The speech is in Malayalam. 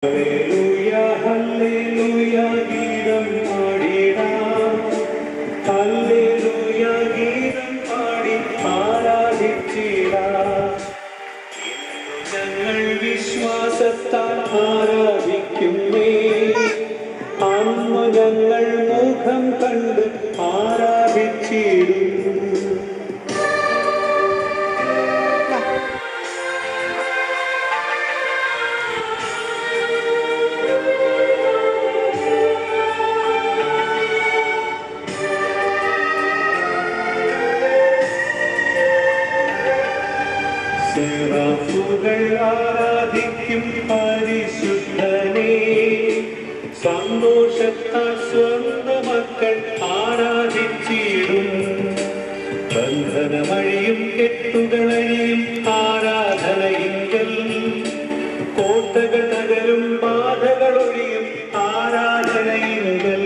ഹല്ലേലൂയ ഹല്ലേലൂയ ഗീതം പാടിടാം. ഹല്ലേലൂയ ഗീതം പാടി ആരാധിച്ചിടാം. ഞങ്ങൾ വിശ്വാസത്താൽ ആരാധിക്കുന്നേ. അന്ന് ഞങ്ങൾ മുഖം കണ്ട് ആരാധിച്ചിടും. സെറാഫുകൾ ആരാധിക്കും പരിശുദ്ധനെ. സന്തോഷത്താൽ സ്വന്തം മക്കൾ ആരാധിച്ചിടും. ബന്ധനമഴിയും കെട്ടുകളഴിയും ആരാധനയിങ്കൽ. കോട്ടകൾ തകരും ബാധകളൊഴിയും ആരാധനയിങ്കൽ.